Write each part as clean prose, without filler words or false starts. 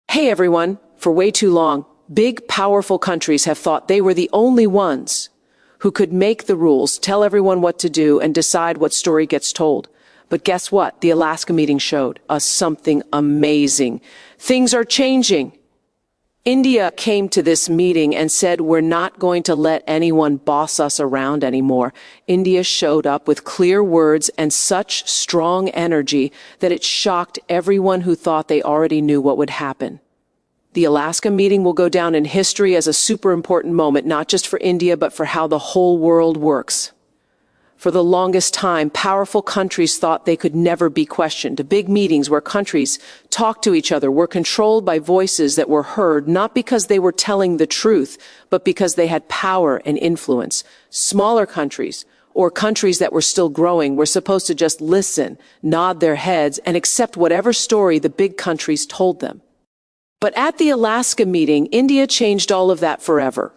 Hey everyone, for way too long, big, powerful countries have thought they were the only ones who could make the rules, tell everyone what to do, and decide what story gets told. But guess what? The Alaska meeting showed us something amazing. Things are changing. India came to this meeting and said, we're not going to let anyone boss us around anymore. India showed up with clear words and such strong energy that it shocked everyone who thought they already knew what would happen. The Alaska meeting will go down in history as a super important moment, not just for India, but for how the whole world works. For the longest time, powerful countries thought they could never be questioned. Big meetings where countries talked to each other were controlled by voices that were heard, not because they were telling the truth, but because they had power and influence. Smaller countries, or countries that were still growing, were supposed to just listen, nod their heads, and accept whatever story the big countries told them. But at the Alaska meeting, India changed all of that forever.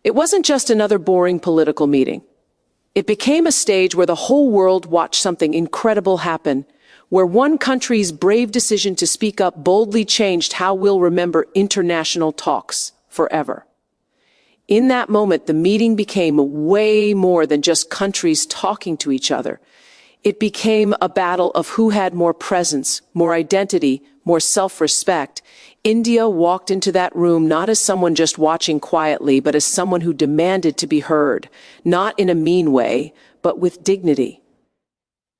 It wasn't just another boring political meeting. It became a stage where the whole world watched something incredible happen, where one country's brave decision to speak up boldly changed how we'll remember international talks forever. In that moment, the meeting became way more than just countries talking to each other. It became a battle of who had more presence, more identity, more self-respect. India walked into that room not as someone just watching quietly, but as someone who demanded to be heard, not in a mean way, but with dignity.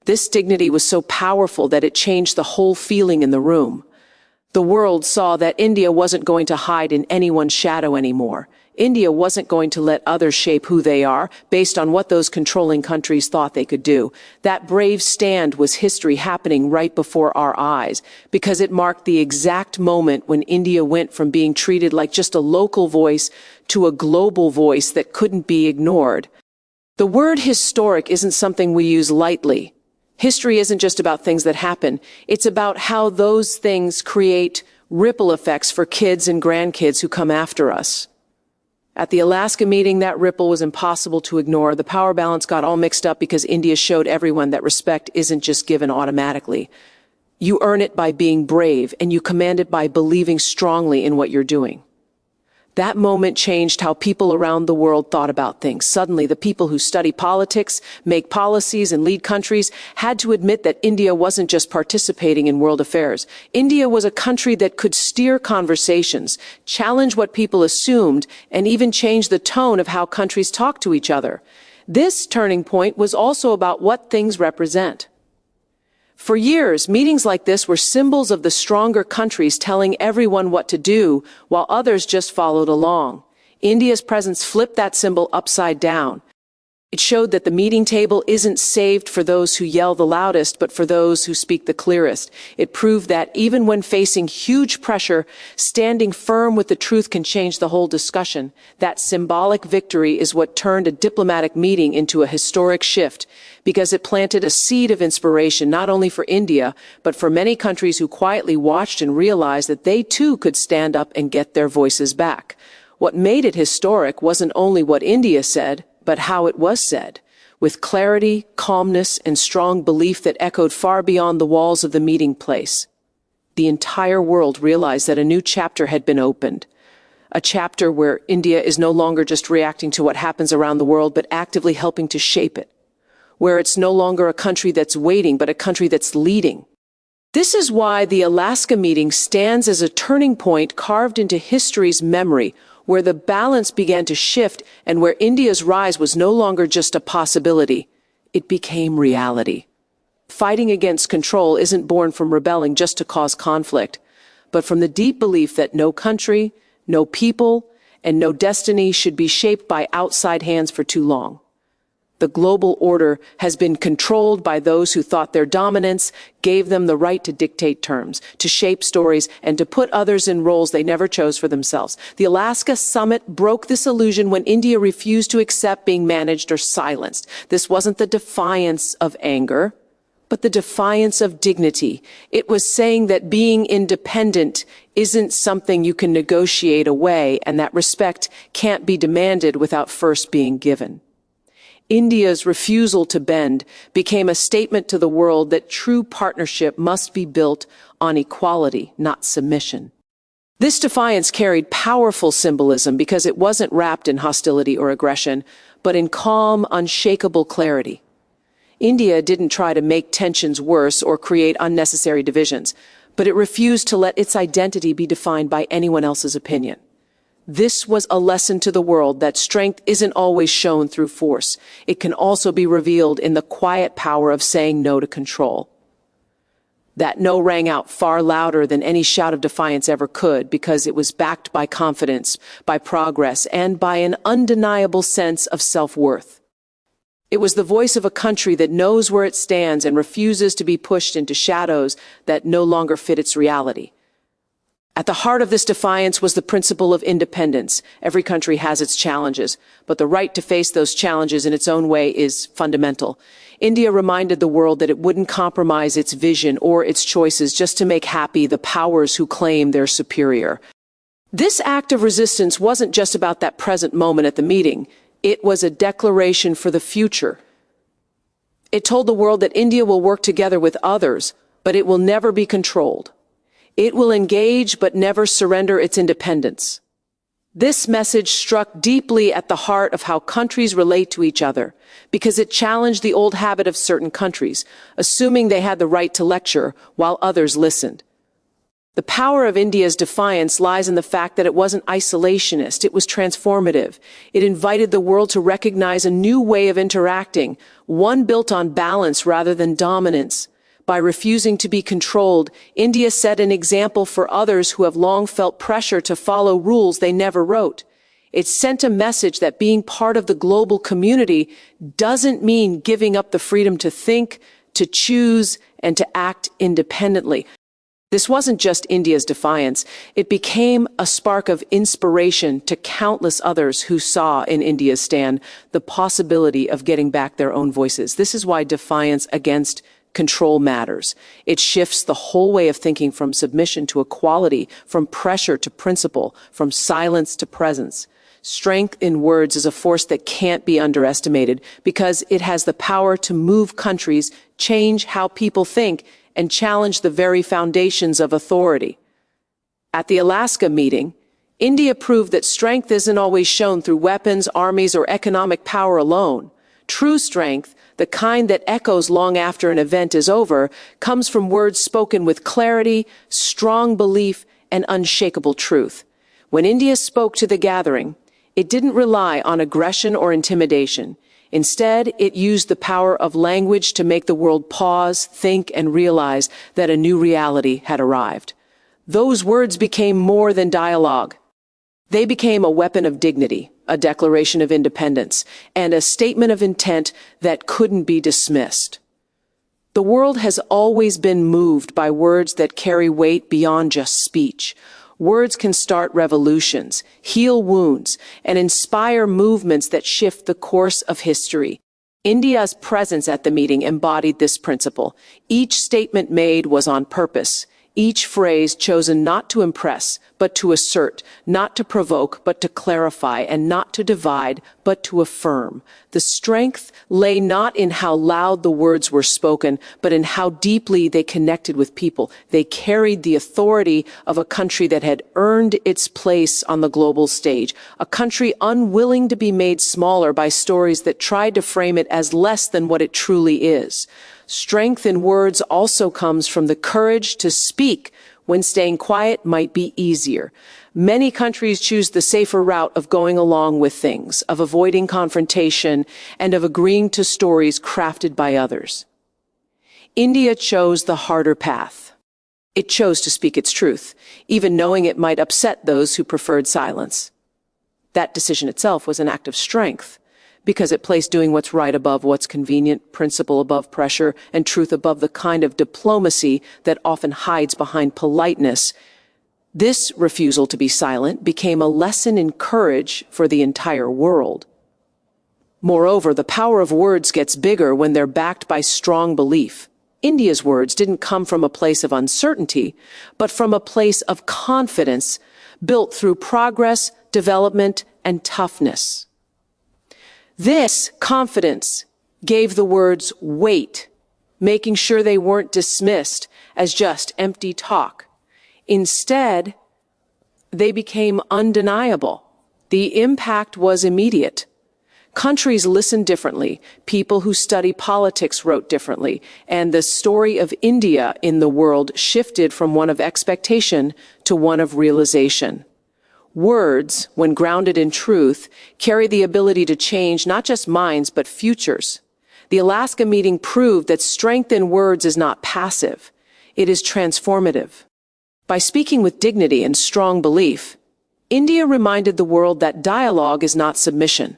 This dignity was so powerful that it changed the whole feeling in the room. The world saw that India wasn't going to hide in anyone's shadow anymore. India wasn't going to let others shape who they are based on what those controlling countries thought they could do. That brave stand was history happening right before our eyes, because it marked the exact moment when India went from being treated like just a local voice to a global voice that couldn't be ignored. The word historic isn't something we use lightly. History isn't just about things that happen. It's about how those things create ripple effects for kids and grandkids who come after us. At the Alaska meeting, that ripple was impossible to ignore. The power balance got all mixed up because India showed everyone that respect isn't just given automatically. You earn it by being brave, and you command it by believing strongly in what you're doing. That moment changed how people around the world thought about things. Suddenly, the people who study politics, make policies, and lead countries had to admit that India wasn't just participating in world affairs. India was a country that could steer conversations, challenge what people assumed, and even change the tone of how countries talk to each other. This turning point was also about what things represent. For years, meetings like this were symbols of the stronger countries telling everyone what to do, while others just followed along. India's presence flipped that symbol upside down. It showed that the meeting table isn't saved for those who yell the loudest, but for those who speak the clearest. It proved that even when facing huge pressure, standing firm with the truth can change the whole discussion. That symbolic victory is what turned a diplomatic meeting into a historic shift, because it planted a seed of inspiration not only for India, but for many countries who quietly watched and realized that they too could stand up and get their voices back. What made it historic wasn't only what India said, but how it was said, with clarity, calmness, and strong belief that echoed far beyond the walls of the meeting place. The entire world realized that a new chapter had been opened, a chapter where India is no longer just reacting to what happens around the world, but actively helping to shape it, where it's no longer a country that's waiting, but a country that's leading. This is why the Alaska meeting stands as a turning point carved into history's memory, where the balance began to shift and where India's rise was no longer just a possibility. It became reality. Fighting against control isn't born from rebelling just to cause conflict, but from the deep belief that no country, no people, and no destiny should be shaped by outside hands for too long. The global order has been controlled by those who thought their dominance gave them the right to dictate terms, to shape stories, and to put others in roles they never chose for themselves. The Alaska summit broke this illusion when India refused to accept being managed or silenced. This wasn't the defiance of anger, but the defiance of dignity. It was saying that being independent isn't something you can negotiate away, and that respect can't be demanded without first being given. India's refusal to bend became a statement to the world that true partnership must be built on equality, not submission. This defiance carried powerful symbolism because it wasn't wrapped in hostility or aggression, but in calm, unshakable clarity. India didn't try to make tensions worse or create unnecessary divisions, but it refused to let its identity be defined by anyone else's opinion. This was a lesson to the world that strength isn't always shown through force. It can also be revealed in the quiet power of saying no to control. That no rang out far louder than any shout of defiance ever could, because it was backed by confidence, by progress, and by an undeniable sense of self-worth. It was the voice of a country that knows where it stands and refuses to be pushed into shadows that no longer fit its reality. At the heart of this defiance was the principle of independence. Every country has its challenges, but the right to face those challenges in its own way is fundamental. India reminded the world that it wouldn't compromise its vision or its choices just to make happy the powers who claim they're superior. This act of resistance wasn't just about that present moment at the meeting. It was a declaration for the future. It told the world that India will work together with others, but it will never be controlled. It will engage but never surrender its independence. This message struck deeply at the heart of how countries relate to each other, because it challenged the old habit of certain countries, assuming they had the right to lecture while others listened. The power of India's defiance lies in the fact that it wasn't isolationist, it was transformative. It invited the world to recognize a new way of interacting, one built on balance rather than dominance. By refusing to be controlled, India set an example for others who have long felt pressure to follow rules they never wrote. It sent a message that being part of the global community doesn't mean giving up the freedom to think, to choose, and to act independently. This wasn't just India's defiance. It became a spark of inspiration to countless others who saw in India's stand the possibility of getting back their own voices. This is why defiance against control matters. It shifts the whole way of thinking from submission to equality, from pressure to principle, from silence to presence. Strength in words is a force that can't be underestimated because it has the power to move countries, change how people think, and challenge the very foundations of authority. At the Alaska meeting, India proved that strength isn't always shown through weapons, armies, or economic power alone. True strength, the kind that echoes long after an event is over, comes from words spoken with clarity, strong belief, and unshakable truth. When India spoke to the gathering, it didn't rely on aggression or intimidation. Instead, it used the power of language to make the world pause, think, and realize that a new reality had arrived. Those words became more than dialogue. They became a weapon of dignity, a declaration of independence, and a statement of intent that couldn't be dismissed. The world has always been moved by words that carry weight beyond just speech. Words can start revolutions, heal wounds, and inspire movements that shift the course of history. India's presence at the meeting embodied this principle. Each statement made was on purpose. Each phrase chosen not to impress, but to assert, not to provoke, but to clarify, and not to divide, but to affirm. The strength lay not in how loud the words were spoken, but in how deeply they connected with people. They carried the authority of a country that had earned its place on the global stage, a country unwilling to be made smaller by stories that tried to frame it as less than what it truly is. Strength in words also comes from the courage to speak when staying quiet might be easier. Many countries choose the safer route of going along with things, of avoiding confrontation, and of agreeing to stories crafted by others. India chose the harder path. It chose to speak its truth, even knowing it might upset those who preferred silence. That decision itself was an act of strength, because it placed doing what's right above what's convenient, principle above pressure, and truth above the kind of diplomacy that often hides behind politeness. This refusal to be silent became a lesson in courage for the entire world. Moreover, the power of words gets bigger when they're backed by strong belief. India's words didn't come from a place of uncertainty, but from a place of confidence built through progress, development, and toughness. This confidence gave the words weight, making sure they weren't dismissed as just empty talk. Instead, they became undeniable. The impact was immediate. Countries listened differently, people who study politics wrote differently, and the story of India in the world shifted from one of expectation to one of realization. Words, when grounded in truth, carry the ability to change not just minds but futures. The Alaska meeting proved that strength in words is not passive, it is transformative. By speaking with dignity and strong belief, India reminded the world that dialogue is not submission,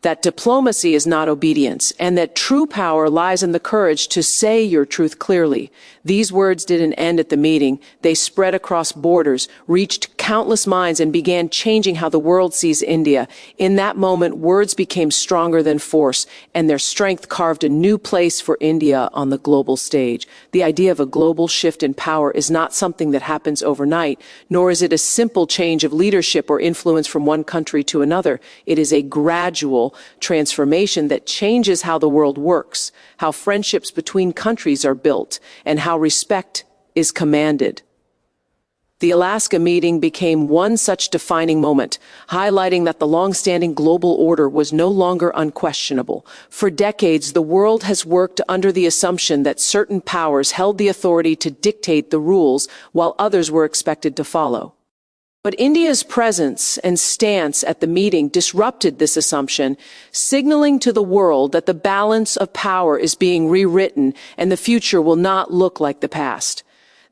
that diplomacy is not obedience, and that true power lies in the courage to say your truth clearly. These words didn't end at the meeting. They spread across borders, reached countless minds, and began changing how the world sees India. In that moment, words became stronger than force, and their strength carved a new place for India on the global stage. The idea of a global shift in power is not something that happens overnight, nor is it a simple change of leadership or influence from one country to another. It is a gradual transformation that changes how the world works, how friendships between countries are built, and how respect is commanded. The Alaska meeting became one such defining moment, highlighting that the long-standing global order was no longer unquestionable. For decades, the world has worked under the assumption that certain powers held the authority to dictate the rules, while others were expected to follow. But India's presence and stance at the meeting disrupted this assumption, signaling to the world that the balance of power is being rewritten and the future will not look like the past.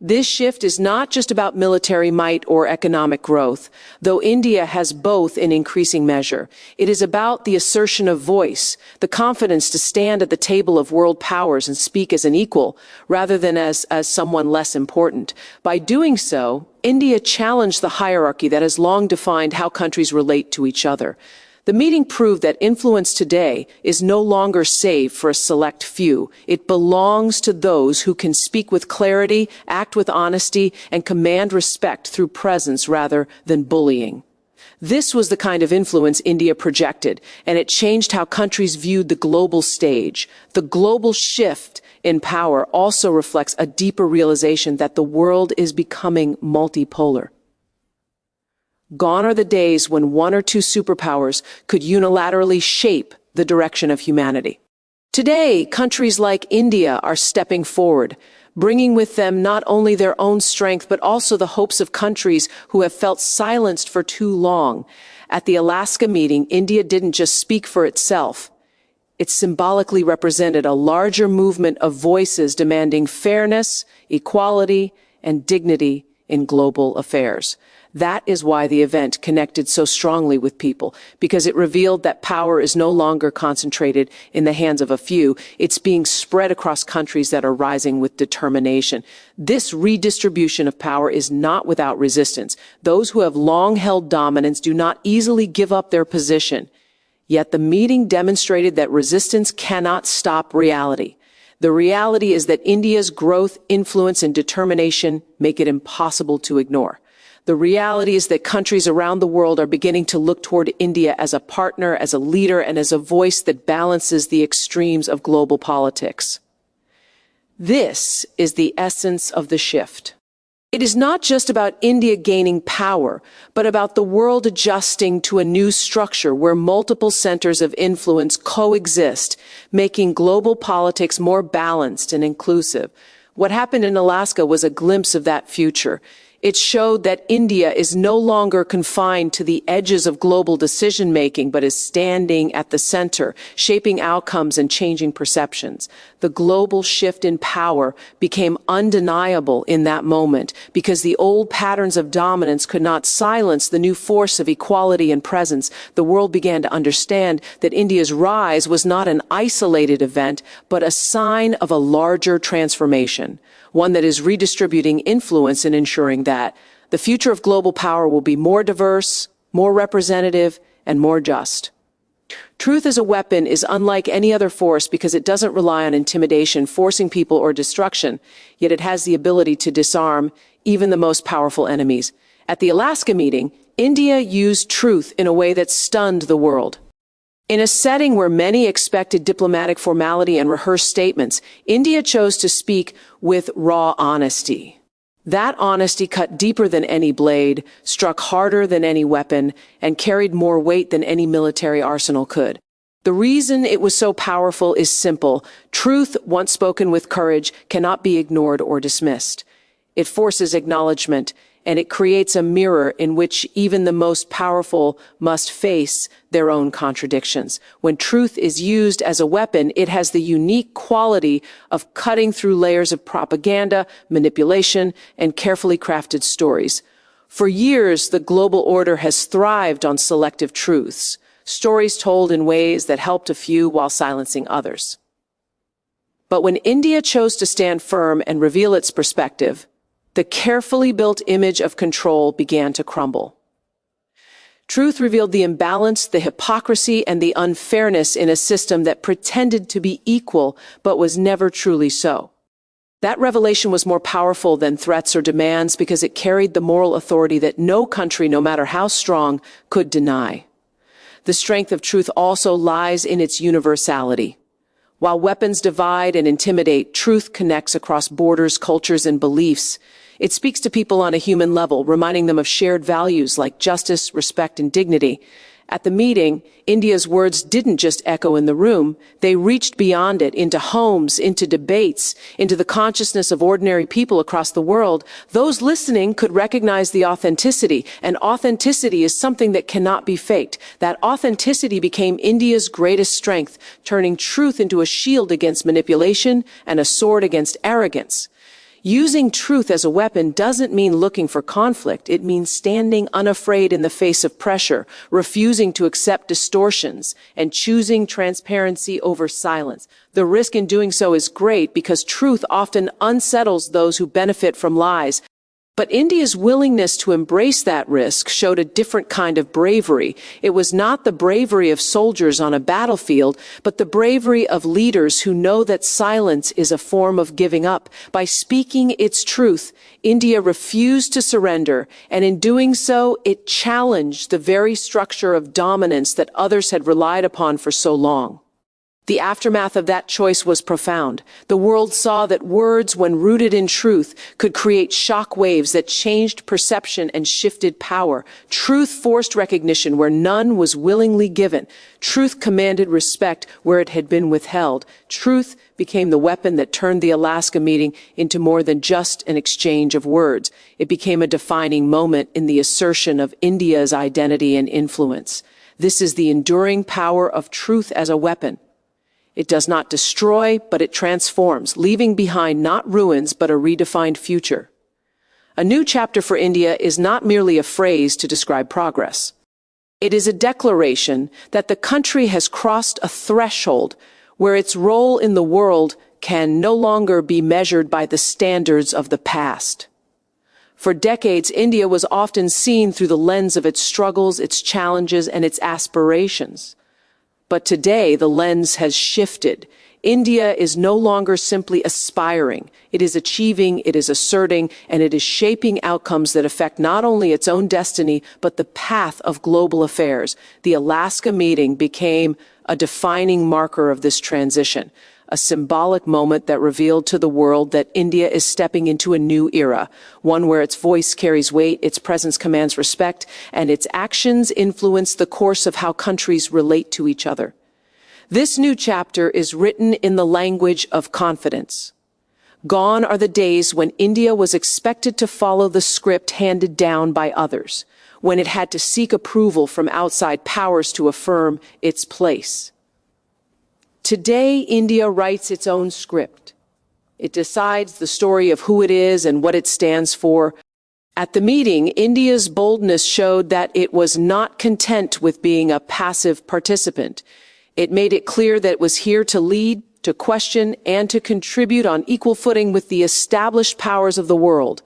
This shift is not just about military might or economic growth, though India has both in increasing measure. It is about the assertion of voice, the confidence to stand at the table of world powers and speak as an equal, rather than as someone less important. By doing so, India challenged the hierarchy that has long defined how countries relate to each other. The meeting proved that influence today is no longer saved for a select few. It belongs to those who can speak with clarity, act with honesty, and command respect through presence rather than bullying. This was the kind of influence India projected, and it changed how countries viewed the global stage. The global shift in power also reflects a deeper realization that the world is becoming multipolar. Gone are the days when one or two superpowers could unilaterally shape the direction of humanity. Today, countries like India are stepping forward, bringing with them not only their own strength, but also the hopes of countries who have felt silenced for too long. At the Alaska meeting, India didn't just speak for itself. It symbolically represented a larger movement of voices demanding fairness, equality, and dignity in global affairs. That is why the event connected so strongly with people, because it revealed that power is no longer concentrated in the hands of a few. It's being spread across countries that are rising with determination. This redistribution of power is not without resistance. Those who have long held dominance do not easily give up their position. Yet the meeting demonstrated that resistance cannot stop reality. The reality is that India's growth, influence, and determination make it impossible to ignore. The reality is that countries around the world are beginning to look toward India as a partner, as a leader, and as a voice that balances the extremes of global politics. This is the essence of the shift. It is not just about India gaining power, but about the world adjusting to a new structure where multiple centers of influence coexist, making global politics more balanced and inclusive. What happened in Alaska was a glimpse of that future. It showed that India is no longer confined to the edges of global decision-making, but is standing at the center, shaping outcomes and changing perceptions. The global shift in power became undeniable in that moment because the old patterns of dominance could not silence the new force of equality and presence. The world began to understand that India's rise was not an isolated event, but a sign of a larger transformation, one that is redistributing influence and ensuring that the future of global power will be more diverse, more representative, and more just. Truth as a weapon is unlike any other force because it doesn't rely on intimidation, forcing people, or destruction, yet it has the ability to disarm even the most powerful enemies. At the Alaska meeting, India used truth in a way that stunned the world. In a setting where many expected diplomatic formality and rehearsed statements, India chose to speak with raw honesty. That honesty cut deeper than any blade, struck harder than any weapon, and carried more weight than any military arsenal could. The reason it was so powerful is simple. Truth, once spoken with courage, cannot be ignored or dismissed. It forces acknowledgement, and it creates a mirror in which even the most powerful must face their own contradictions. When truth is used as a weapon, it has the unique quality of cutting through layers of propaganda, manipulation, and carefully crafted stories. For years, the global order has thrived on selective truths, stories told in ways that helped a few while silencing others. But when India chose to stand firm and reveal its perspective, the carefully built image of control began to crumble. Truth revealed the imbalance, the hypocrisy, and the unfairness in a system that pretended to be equal but was never truly so. That revelation was more powerful than threats or demands because it carried the moral authority that no country, no matter how strong, could deny. The strength of truth also lies in its universality. While weapons divide and intimidate, truth connects across borders, cultures, and beliefs. It speaks to people on a human level, reminding them of shared values like justice, respect, and dignity. At the meeting, India's words didn't just echo in the room. They reached beyond it, into homes, into debates, into the consciousness of ordinary people across the world. Those listening could recognize the authenticity, and authenticity is something that cannot be faked. That authenticity became India's greatest strength, turning truth into a shield against manipulation and a sword against arrogance. Using truth as a weapon doesn't mean looking for conflict. It means standing unafraid in the face of pressure, refusing to accept distortions, and choosing transparency over silence. The risk in doing so is great because truth often unsettles those who benefit from lies. But India's willingness to embrace that risk showed a different kind of bravery. It was not the bravery of soldiers on a battlefield, but the bravery of leaders who know that silence is a form of giving up. By speaking its truth, India refused to surrender, and in doing so, it challenged the very structure of dominance that others had relied upon for so long. The aftermath of that choice was profound. The world saw that words, when rooted in truth, could create shock waves that changed perception and shifted power. Truth forced recognition where none was willingly given. Truth commanded respect where it had been withheld. Truth became the weapon that turned the Alaska meeting into more than just an exchange of words. It became a defining moment in the assertion of India's identity and influence. This is the enduring power of truth as a weapon. It does not destroy, but it transforms, leaving behind not ruins, but a redefined future. A new chapter for India is not merely a phrase to describe progress. It is a declaration that the country has crossed a threshold where its role in the world can no longer be measured by the standards of the past. For decades, India was often seen through the lens of its struggles, its challenges, and its aspirations. But today, the lens has shifted. India is no longer simply aspiring. It is achieving, it is asserting, and it is shaping outcomes that affect not only its own destiny, but the path of global affairs. The Alaska meeting became a defining marker of this transition, a symbolic moment that revealed to the world that India is stepping into a new era, one where its voice carries weight, its presence commands respect, and its actions influence the course of how countries relate to each other. This new chapter is written in the language of confidence. Gone are the days when India was expected to follow the script handed down by others, when it had to seek approval from outside powers to affirm its place. Today, India writes its own script. It decides the story of who it is and what it stands for. At the meeting, India's boldness showed that it was not content with being a passive participant. It made it clear that it was here to lead, to question, and to contribute on equal footing with the established powers of the world.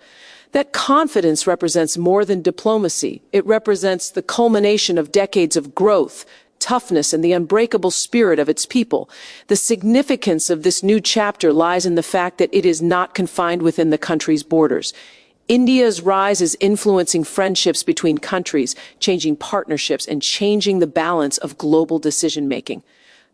That confidence represents more than diplomacy. It represents the culmination of decades of growth, toughness, and the unbreakable spirit of its people. The significance of this new chapter lies in the fact that it is not confined within the country's borders. India's rise is influencing friendships between countries, changing partnerships, and changing the balance of global decision-making.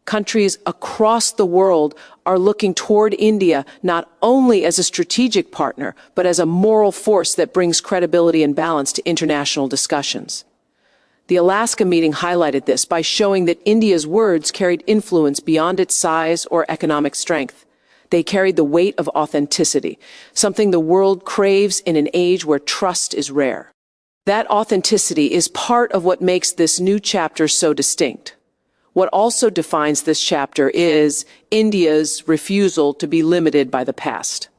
Countries across the world are looking toward India not only as a strategic partner, but as a moral force that brings credibility and balance to international discussions. The Alaska meeting highlighted this by showing that India's words carried influence beyond its size or economic strength. They carried the weight of authenticity, something the world craves in an age where trust is rare. That authenticity is part of what makes this new chapter so distinct. What also defines this chapter is India's refusal to be limited by the past.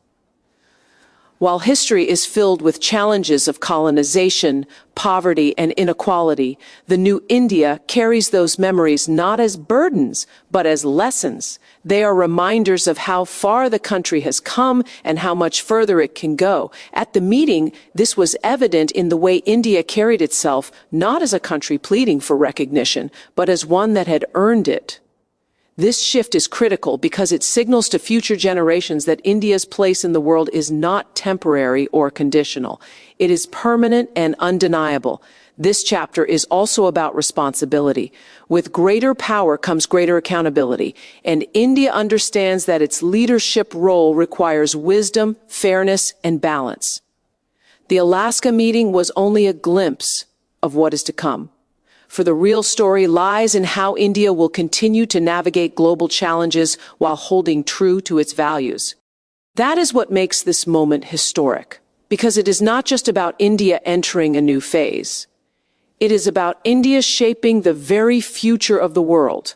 While history is filled with challenges of colonization, poverty, and inequality, the new India carries those memories not as burdens, but as lessons. They are reminders of how far the country has come and how much further it can go. At the meeting, this was evident in the way India carried itself, not as a country pleading for recognition, but as one that had earned it. This shift is critical because it signals to future generations that India's place in the world is not temporary or conditional. It is permanent and undeniable. This chapter is also about responsibility. With greater power comes greater accountability, and India understands that its leadership role requires wisdom, fairness, and balance. The Alaska meeting was only a glimpse of what is to come. For the real story lies in how India will continue to navigate global challenges while holding true to its values. That is what makes this moment historic, because it is not just about India entering a new phase. It is about India shaping the very future of the world.